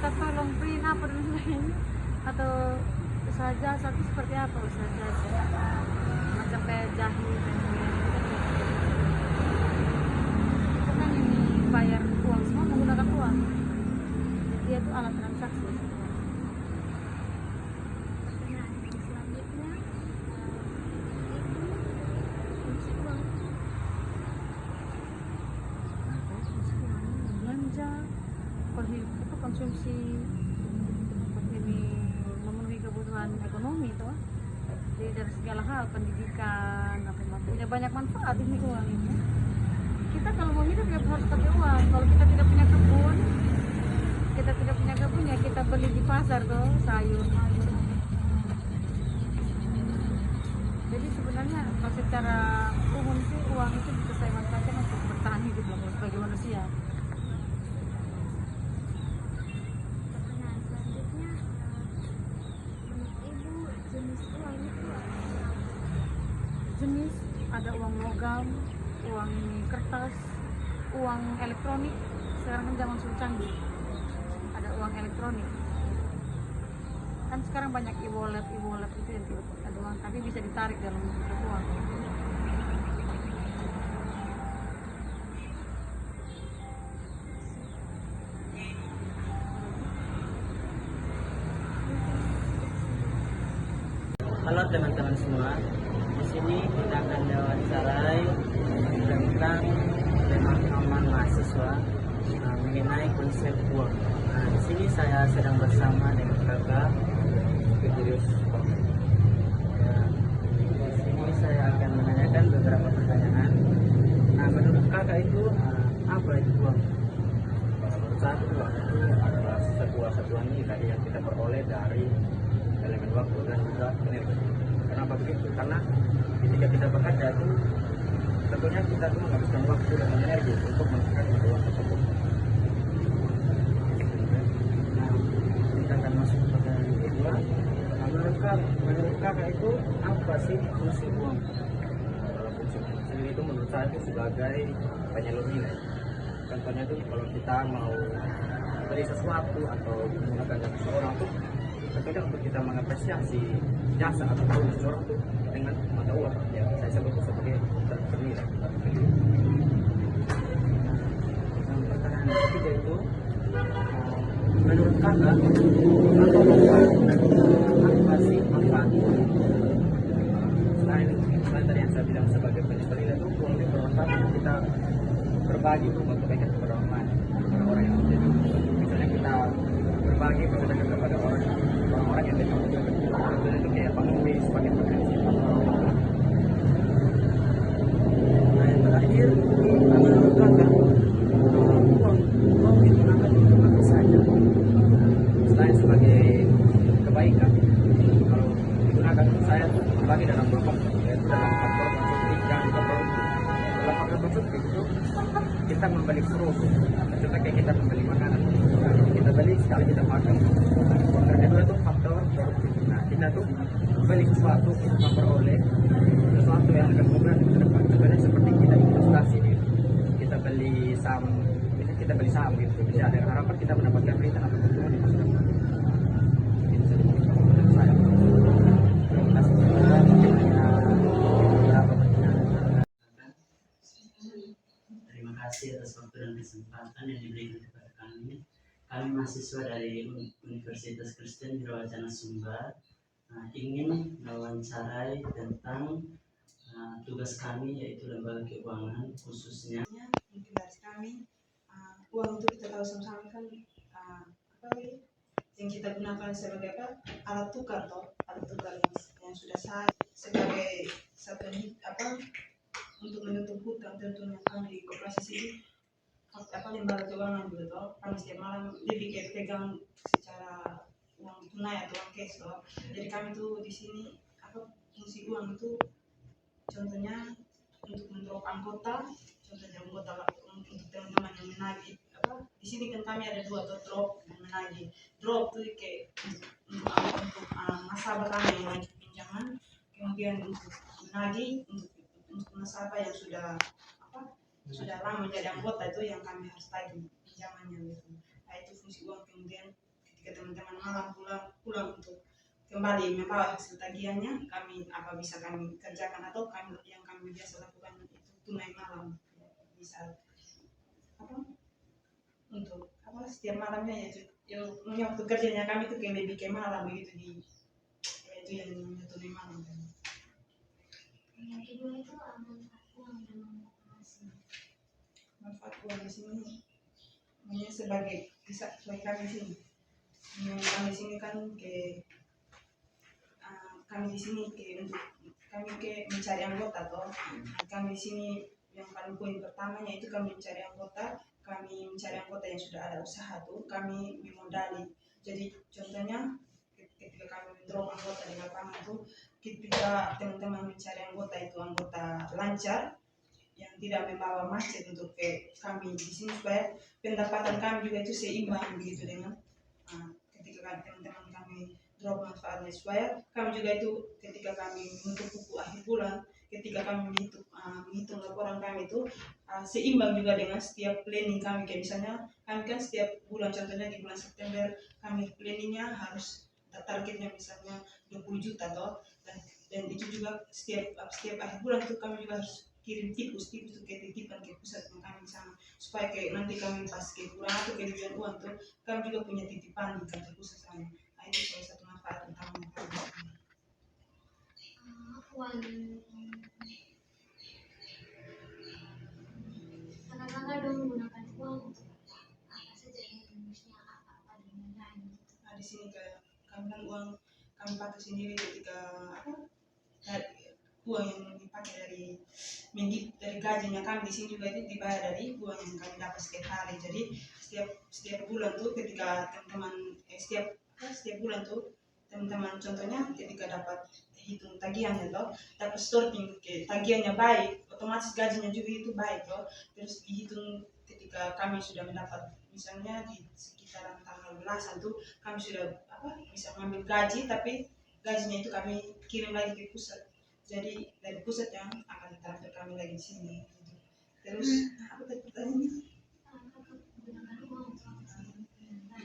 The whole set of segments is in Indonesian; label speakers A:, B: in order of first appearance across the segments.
A: minta tolong print apa dan sebagainya, atau usaha jasa itu seperti apa usaha jasa macam kayak jahit dan sebagainya. Itu kan ini bayar uang, semua menggunakan uang, jadi dia itu alat transaksi. Konsumsi ini memenuhi kebutuhan ekonomi itu, jadi dari segala hal, pendidikan apa punya banyak manfaat ini uang ini. Kita kalau mau hidup ya harus pakai uang. Kalau kita tidak punya kebun, ya kita beli di pasar tuh sayur. Jadi sebenarnya kalau secara umum sih uang itu bisa saya manfaatkan untuk bertahan hidup sebagai manusia. Jenis ada uang logam, uang kertas, uang elektronik. Sekarang kan zaman sudah canggih, ada uang elektronik. Kan sekarang banyak e-wallet itu yang ada uang, tapi bisa ditarik dalam bentuk uang.
B: Halo teman-teman semua. Di sini kita akan wawancarai tentang pemahaman mahasiswa mengenai konsep uang. Nah, di sini saya sedang bersama dengan kakak Julius. Ya, di sini saya akan menanyakan beberapa pertanyaan. Nah, menurut kakak itu apa itu uang?
C: Menurut saya uang itu adalah sebuah satuan nilai yang kita peroleh dari elemen waktu dan juga energi. Kenapa begitu? Karena ketika kita bekerja itu tentunya kita itu menghabiskan waktu dan energi untuk menghasilkan uang tersebut.
B: Nah, kita akan masuk ke pertanyaan kedua. Nah, menurut kakak itu apa sih fungsi uang?
C: Dalam fungsi sendiri itu menurut saya itu sebagai penyalur nilai. Contohnya itu kalau kita mau beli sesuatu atau menggunakan jasa seseorang tuh tentunya untuk kita mengapresiasi jasa atau produk seseorang tuh dengan mata uang yang saya sebut sebagai ternilai.
B: Nah, pertanyaan ketiga itu menurut kakak apa manfaat dan apa sih manfaat uang?
C: Selain tadi yang saya bilang sebagai penyalur nilai itu uang ini bermanfaat untuk kita berbagi berbuat kebaikan kepada orang yang menjadi. Misalnya kita berbagi bersedekah kepada orang-orang yang tidak membutuhkan. Contohnya itu kayak pengemis, paket-paket simpan.
B: Nah, yang terakhir, menurut kakak uang digunakan untuk apa saja?
C: Selain sebagai kebaikan, kalau digunakan saya berbagi dalam dua faktor, yaitu dalam faktor konsumtif dan faktor dalam faktor konsumtif itu kita membeli produk. Contohnya kayak kita membeli makanan, kita beli sekali kita makan. Faktor kedua itu faktor produktif. Nah, kita tuh beli sesuatu untuk memperoleh sesuatu yang akan berguna di depan. Contohnya seperti kita investasi gitu. Kita beli saham gitu. Jadi ada harapan kita mendapatkan return atau keuntungan di masa depan. Itu saja menurut saya.
B: Terima kasih juga beberapa pertanyaan. Terima kasih atas waktu dan kesempatan yang diberikan kepada kami. Kami mahasiswa dari Universitas Kristen Wirawacana Sumbar ingin mewawancarai tentang tugas kami, yaitu lembaga keuangan khususnya.
D: Mungkin dari kami uang itu kita tahu sama-sama kan yang kita gunakan sebagai alat tukar yang sudah sah sebagai satu untuk menutup hutang. Tentunya kami di koperasi sini lembaga keuangan juga toh kami setiap malam lebih kayak pegang secara uang tunai atau uang cash toh. Jadi kami tuh di sini fungsi uang itu contohnya untuk mendrop anggota, contohnya anggota untuk teman-teman yang menagih di sini kan kami ada dua tuh, drop dan menagih. Drop tuh kayak untuk nasabah kami yang lanjut pinjaman, kemudian untuk menagih untuk nasabah yang sudah lama menjadi anggota itu yang kami harus tagih pinjamannya gitu. Nah, itu fungsi uang. Kemudian ketika teman-teman malam pulang untuk kembali membawa hasil tagihannya, kami apa bisa kami kerjakan atau kami biasa lakukan itu tunai malam, bisa apa untuk apa setiap malamnya ya waktu kerjanya kami itu kayak lebih kayak malam begitu itu yang tunai malam.
E: Yang kedua itu manfaat uang dalam operasi.
D: Manfaat uang di sini hanya sebagai kami sini. Kami sini kan kami di sini untuk kami mencari anggota toh. Kami di sini yang paling poin pertamanya itu kami mencari anggota yang sudah ada usaha tuh, kami memodali. Jadi contohnya ketika kami mendorong anggota di lapangan tuh, ketika teman-teman mencari anggota lancar yang tidak membawa macet untuk kami di sini supaya pendapatan kami juga itu seimbang begitu dengan ketika teman-teman kami drop manfaatnya, supaya kami juga itu ketika kami menutup buku akhir bulan, ketika kami menghitung laporan kami itu seimbang juga dengan setiap planning kami. Kayak misalnya kami kan setiap bulan, contohnya di bulan September kami planningnya harus targetnya misalnya 20 juta toh, dan itu juga setiap akhir bulan itu kami juga harus kirim tipus ke titipan ke pusat yang kami sama, supaya nanti kami pas kurang atau kelebihan uang tuh kami juga punya titipan di kantor pusat sana. Nah, itu salah satu manfaat utama kami.
E: Uang kadang-kadang dong menggunakan uang untuk apa saja, jenisnya apa dan lain-lain.
D: Nah, di sini kami kan uang kami pakai sendiri ketika uang yang dipakai dari gajinya kami di sini juga itu dibayar dari uang yang kami dapat setiap hari. Jadi setiap bulan tuh ketika teman-teman setiap bulan tuh teman-teman contohnya ketika dapat hitung tagihannya toh, dapat sorting tagihannya baik, otomatis gajinya juga itu baik toh. Terus dihitung ketika kami sudah mendapat misalnya di sekitaran tanggal belasan tuh kami sudah bisa mengambil gaji, tapi gajinya itu kami kirim lagi ke pusat. Jadi dari pusat yang akan ditransfer kami lagi di sini. Terus apa tadi pertanyaannya? Itu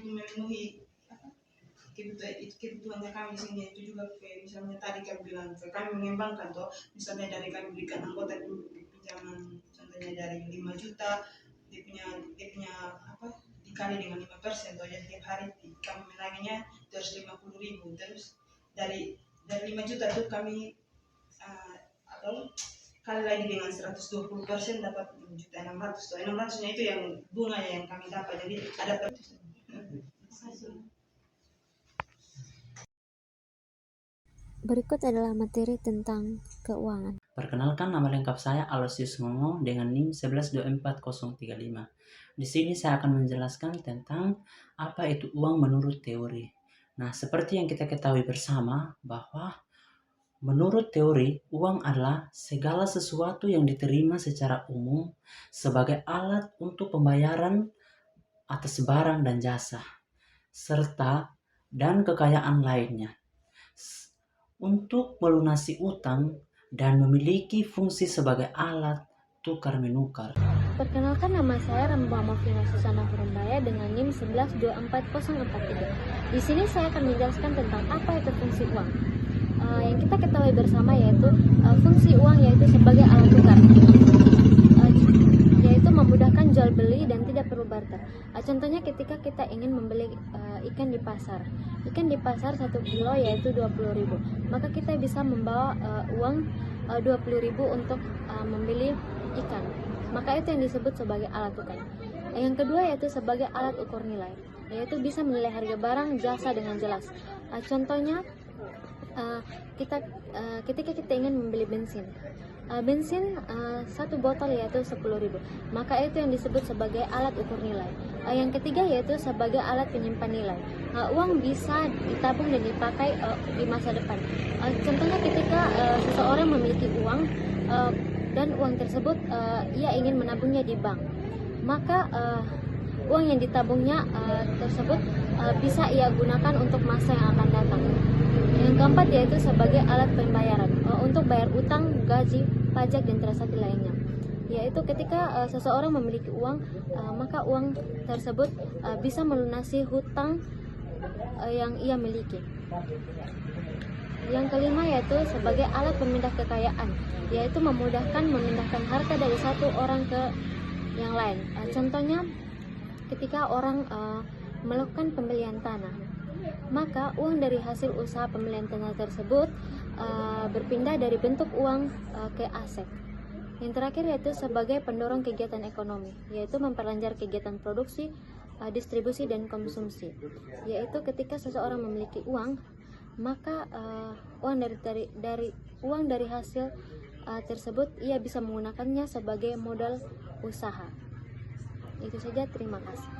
D: memenuhi kebutuhannya kami di sini. Itu juga kayak misalnya tadi kami bilang kami mengembangkan toh, misalnya dari kami berikan anggota dulu pinjaman contohnya dari 5 juta, dia punya dikali dengan 5% toh, jadi tiap hari kami menaginya 250.000. Terus dari 5 juta tuh kami atau kali lagi dengan 120% dapat 600.000 toh. 600-nya itu yang bunganya yang kami dapat, jadi ada
E: Berikut adalah materi tentang keuangan.
B: Perkenalkan, nama lengkap saya Aloysius Ngongo dengan NIM 1124035. Di sini saya akan menjelaskan tentang apa itu uang menurut teori. Nah, seperti yang kita ketahui bersama bahwa menurut teori, uang adalah segala sesuatu yang diterima secara umum sebagai alat untuk pembayaran atas barang dan jasa, serta dan kekayaan lainnya, untuk melunasi utang dan memiliki fungsi sebagai alat tukar-menukar.
E: Perkenalkan, nama saya Ramba Mafina Susana Hurumbaya dengan NIM 1124043. Di sini saya akan menjelaskan tentang apa itu fungsi uang. Yang kita ketahui bersama yaitu fungsi uang yaitu sebagai alat tukar, yaitu memudahkan jual beli dan tidak perlu barter. Contohnya ketika kita ingin membeli ikan di pasar 1 kilo yaitu 20.000, maka kita bisa membawa uang 20.000 untuk membeli ikan, maka itu yang disebut sebagai alat tukar. Yang kedua yaitu sebagai alat ukur nilai, yaitu bisa menilai harga barang jasa dengan jelas. Contohnya ketika kita ingin membeli bensin 1 botol yaitu 10.000, maka itu yang disebut sebagai alat ukur nilai. Yang ketiga yaitu sebagai alat penyimpan nilai. Uang bisa ditabung dan dipakai di masa depan. Contohnya ketika seseorang memiliki uang dan uang tersebut ia ingin menabungnya di bank, maka uang yang ditabungnya tersebut bisa ia gunakan untuk masa yang akan datang. Yang keempat yaitu sebagai alat pembayaran untuk bayar utang, gaji, pajak, dan transaksi lainnya. Yaitu ketika seseorang memiliki uang, maka uang tersebut bisa melunasi hutang yang ia miliki. Yang kelima yaitu sebagai alat pemindah kekayaan, yaitu memudahkan memindahkan harta dari satu orang ke yang lain. Contohnya ketika orang melakukan pembelian tanah, maka uang dari hasil usaha pembelian tanah tersebut berpindah dari bentuk uang ke aset. Yang terakhir yaitu sebagai pendorong kegiatan ekonomi, yaitu memperlancar kegiatan produksi, distribusi dan konsumsi. Yaitu ketika seseorang memiliki uang, maka uang dari hasil tersebut ia bisa menggunakannya sebagai modal usaha. Itu saja, terima kasih.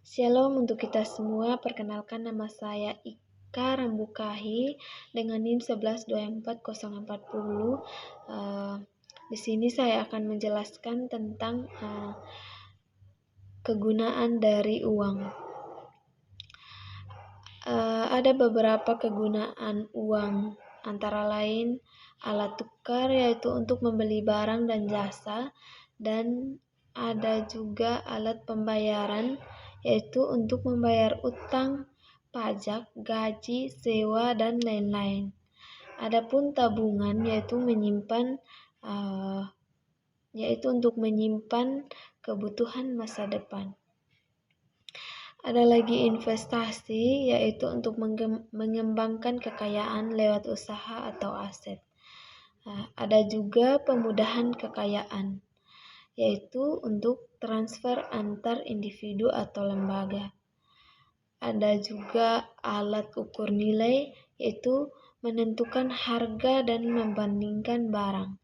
F: Shalom untuk kita semua, perkenalkan nama saya Ika Rambukahi dengan NIM 1122440. Di sini saya akan menjelaskan tentang kegunaan dari uang. Ada beberapa kegunaan uang, antara lain alat tukar, yaitu untuk membeli barang dan jasa, dan ada juga alat pembayaran, yaitu untuk membayar utang, pajak, gaji, sewa, dan lain-lain. Adapun tabungan yaitu untuk menyimpan kebutuhan masa depan. Ada lagi investasi, yaitu untuk mengembangkan kekayaan lewat usaha atau aset. Ada juga pemudahan kekayaan, yaitu untuk transfer antar individu atau lembaga. Ada juga alat ukur nilai, yaitu menentukan harga dan membandingkan barang.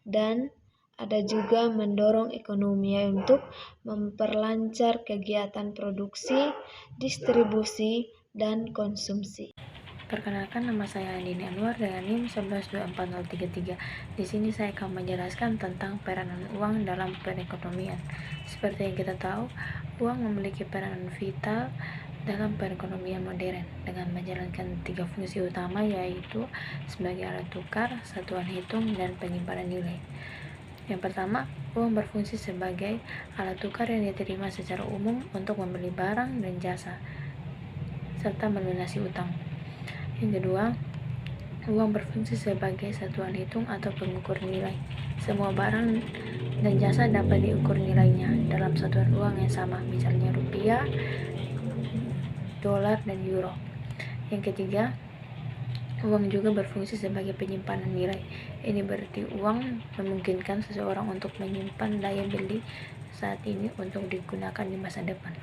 F: Dan ada juga mendorong ekonomi, untuk memperlancar kegiatan produksi, distribusi, dan konsumsi.
G: Perkenalkan, nama saya Andini Anwar dengan NIM 1124033. Di sini saya akan menjelaskan tentang peranan uang dalam perekonomian. Seperti yang kita tahu, uang memiliki peranan vital dalam perekonomian modern dengan menjalankan 3 fungsi utama, yaitu sebagai alat tukar, satuan hitung, dan penyimpanan nilai. Yang pertama, uang berfungsi sebagai alat tukar yang diterima secara umum untuk membeli barang dan jasa, serta melunasi utang. Yang kedua, uang berfungsi sebagai satuan hitung atau pengukur nilai. Semua barang dan jasa dapat diukur nilainya dalam satuan uang yang sama, misalnya rupiah, dolar, dan euro. Yang ketiga, uang juga berfungsi sebagai penyimpanan nilai. Ini berarti uang memungkinkan seseorang untuk menyimpan daya beli saat ini untuk digunakan di masa depan.